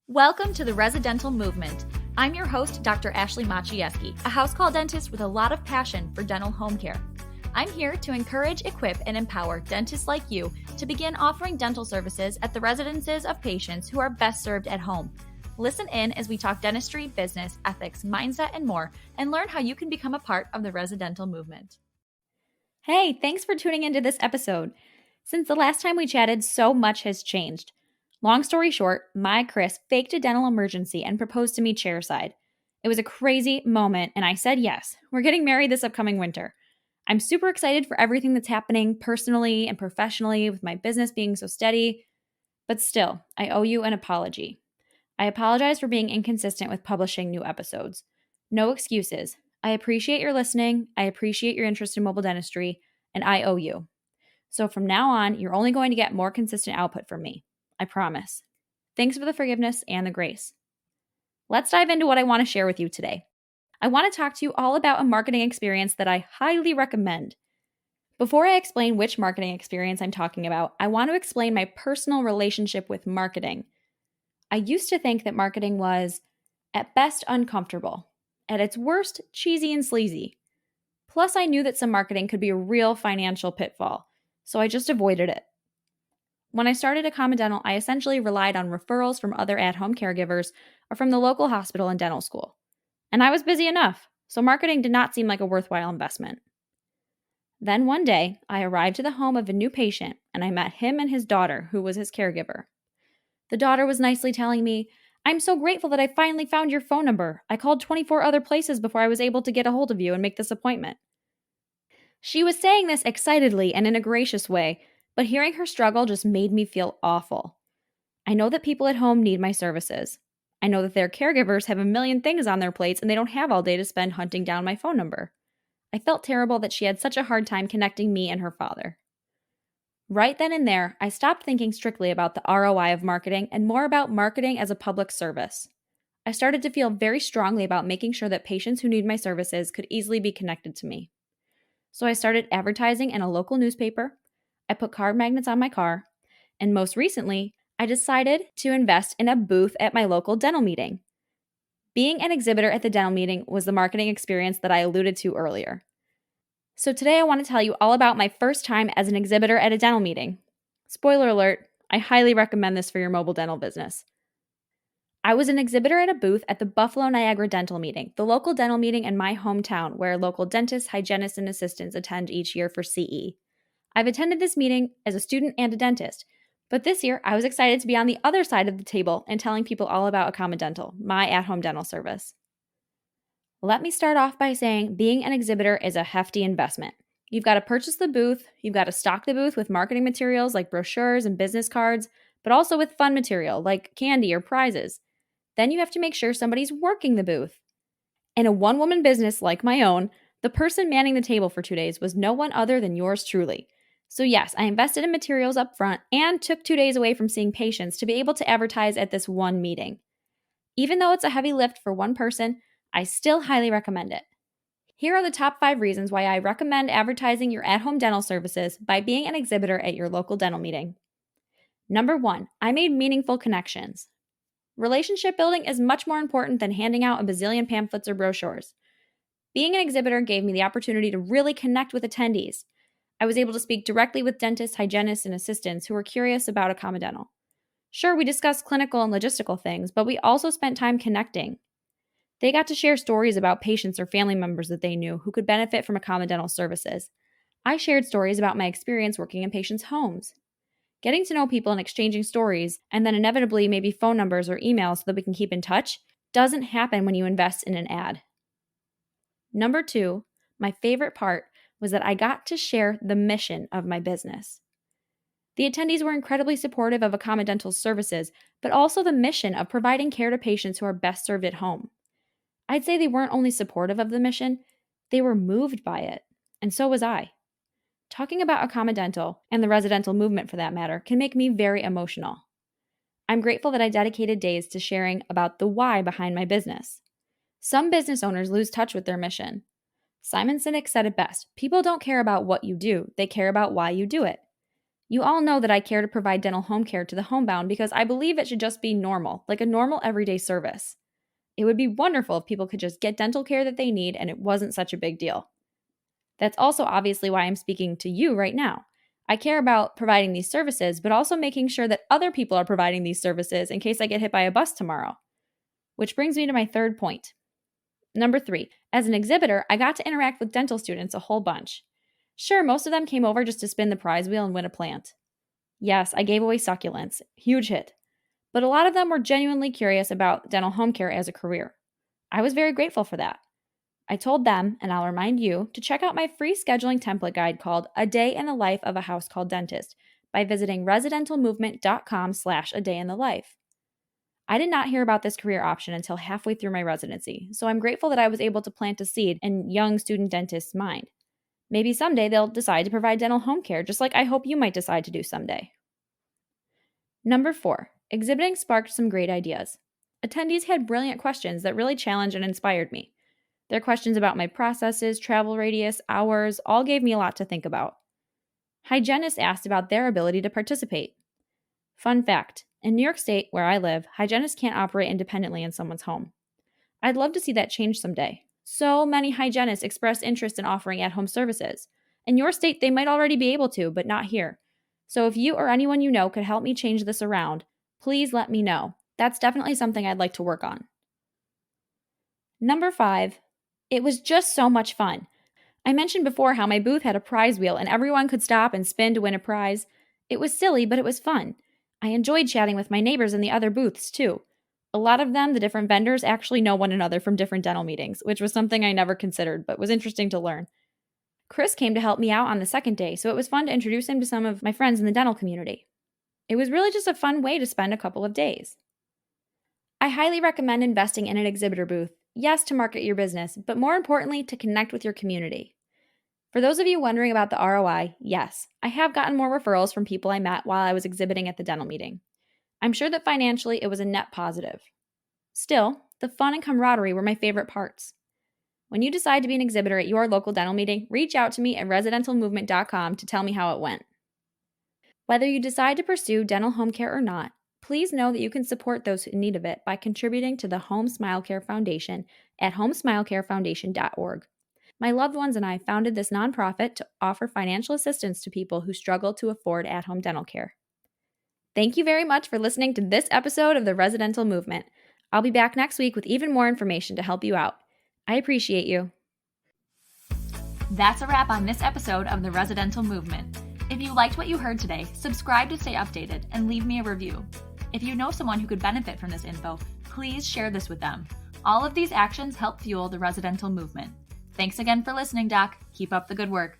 Welcome to the Residential Movement. I'm your host, Dr. Ashley Maciejewski, a house call dentist with a lot of passion for dental home care. I'm here to encourage, equip, and empower dentists like you to begin offering dental services at the residences of patients who are best served at home. Listen in as we talk dentistry, business, ethics, mindset, and more, and learn how you can become a part of the residential movement. Hey, thanks for tuning into this episode. Since the last time we chatted, so much has changed. Long story short, my Chris faked a dental emergency and proposed to me chairside. It was a crazy moment, and I said yes. We're getting married this upcoming winter. I'm super excited for everything that's happening personally and professionally with my business being so steady. But still, I owe you an apology. I apologize for being inconsistent with publishing new episodes. No excuses. I appreciate your listening, I appreciate your interest in mobile dentistry, and I owe you. So from now on, you're only going to get more consistent output from me. I promise. Thanks for the forgiveness and the grace. Let's dive into what I want to share with you today. I want to talk to you all about a marketing experience that I highly recommend. Before I explain which marketing experience I'm talking about, I want to explain my personal relationship with marketing. I used to think that marketing was, at best, uncomfortable, at its worst, cheesy and sleazy. Plus, I knew that some marketing could be a real financial pitfall, so I just avoided it. When I started at Common Dental, I essentially relied on referrals from other at-home caregivers or from the local hospital and dental school. And I was busy enough, so marketing did not seem like a worthwhile investment. Then one day, I arrived to the home of a new patient, and I met him and his daughter, who was his caregiver. The daughter was nicely telling me, "I'm so grateful that I finally found your phone number. I called 24 other places before I was able to get a hold of you and make this appointment." She was saying this excitedly and in a gracious way, but hearing her struggle just made me feel awful. I know that people at home need my services. I know that their caregivers have a million things on their plates and they don't have all day to spend hunting down my phone number. I felt terrible that she had such a hard time connecting me and her father. Right then and there, I stopped thinking strictly about the ROI of marketing and more about marketing as a public service. I started to feel very strongly about making sure that patients who need my services could easily be connected to me. So I started advertising in a local newspaper. I put card magnets on my car, and most recently, I decided to invest in a booth at my local dental meeting. Being an exhibitor at the dental meeting was the marketing experience that I alluded to earlier. So today I want to tell you all about my first time as an exhibitor at a dental meeting. Spoiler alert, I highly recommend this for your mobile dental business. I was an exhibitor at a booth at the Buffalo Niagara Dental Meeting, the local dental meeting in my hometown where local dentists, hygienists, and assistants attend each year for CE. I've attended this meeting as a student and a dentist, but this year I was excited to be on the other side of the table and telling people all about Common Dental, my at-home dental service. Let me start off by saying being an exhibitor is a hefty investment. You've got to purchase the booth, you've got to stock the booth with marketing materials like brochures and business cards, but also with fun material like candy or prizes. Then you have to make sure somebody's working the booth. In a one-woman business like my own, the person manning the table for 2 days was no one other than yours truly. So yes, I invested in materials up front and took 2 days away from seeing patients to be able to advertise at this one meeting. Even though it's a heavy lift for one person, I still highly recommend it. Here are the top 5 reasons why I recommend advertising your at-home dental services by being an exhibitor at your local dental meeting. Number 1, I made meaningful connections. Relationship building is much more important than handing out a bazillion pamphlets or brochures. Being an exhibitor gave me the opportunity to really connect with attendees. I was able to speak directly with dentists, hygienists, and assistants who were curious about Common Dental. Sure, we discussed clinical and logistical things, but we also spent time connecting. They got to share stories about patients or family members that they knew who could benefit from Common Dental services. I shared stories about my experience working in patients' homes. Getting to know people and exchanging stories, and then inevitably maybe phone numbers or emails so that we can keep in touch, doesn't happen when you invest in an ad. Number 2, my favorite part was that I got to share the mission of my business. The attendees were incredibly supportive of Common Dental's services, but also the mission of providing care to patients who are best served at home. I'd say they weren't only supportive of the mission, they were moved by it, and so was I. Talking about Common Dental, and the residential movement for that matter, can make me very emotional. I'm grateful that I dedicated days to sharing about the why behind my business. Some business owners lose touch with their mission. Simon Sinek said it best, people don't care about what you do, they care about why you do it. You all know that I care to provide dental home care to the homebound because I believe it should just be normal, like a normal everyday service. It would be wonderful if people could just get dental care that they need and it wasn't such a big deal. That's also obviously why I'm speaking to you right now. I care about providing these services, but also making sure that other people are providing these services in case I get hit by a bus tomorrow. Which brings me to my third point. Number 3, as an exhibitor, I got to interact with dental students a whole bunch. Sure, most of them came over just to spin the prize wheel and win a plant. Yes, I gave away succulents. Huge hit. But a lot of them were genuinely curious about dental home care as a career. I was very grateful for that. I told them, and I'll remind you, to check out my free scheduling template guide called A Day in the Life of a House Called Dentist by visiting residentialmovement.com/a-day-in-the-life. I did not hear about this career option until halfway through my residency, so I'm grateful that I was able to plant a seed in young student dentists' mind. Maybe someday they'll decide to provide dental home care, just like I hope you might decide to do someday. Number 4, exhibiting sparked some great ideas. Attendees had brilliant questions that really challenged and inspired me. Their questions about my processes, travel radius, hours, all gave me a lot to think about. Hygienists asked about their ability to participate. Fun fact, in New York State, where I live, hygienists can't operate independently in someone's home. I'd love to see that change someday. So many hygienists expressed interest in offering at-home services. In your state, they might already be able to, but not here. So if you or anyone you know could help me change this around, please let me know. That's definitely something I'd like to work on. Number 5, it was just so much fun. I mentioned before how my booth had a prize wheel and everyone could stop and spin to win a prize. It was silly, but it was fun. I enjoyed chatting with my neighbors in the other booths, too. A lot of them, the different vendors, actually know one another from different dental meetings, which was something I never considered, but was interesting to learn. Chris came to help me out on the second day, so it was fun to introduce him to some of my friends in the dental community. It was really just a fun way to spend a couple of days. I highly recommend investing in an exhibitor booth, yes, to market your business, but more importantly, to connect with your community. For those of you wondering about the ROI, yes, I have gotten more referrals from people I met while I was exhibiting at the dental meeting. I'm sure that financially it was a net positive. Still, the fun and camaraderie were my favorite parts. When you decide to be an exhibitor at your local dental meeting, reach out to me at residentialmovement.com to tell me how it went. Whether you decide to pursue dental home care or not, please know that you can support those in need of it by contributing to the Home Smile Care Foundation at homesmilecarefoundation.org. My loved ones and I founded this nonprofit to offer financial assistance to people who struggle to afford at-home dental care. Thank you very much for listening to this episode of the Residential Movement. I'll be back next week with even more information to help you out. I appreciate you. That's a wrap on this episode of the Residential Movement. If you liked what you heard today, subscribe to stay updated and leave me a review. If you know someone who could benefit from this info, please share this with them. All of these actions help fuel the residential movement. Thanks again for listening, Doc. Keep up the good work.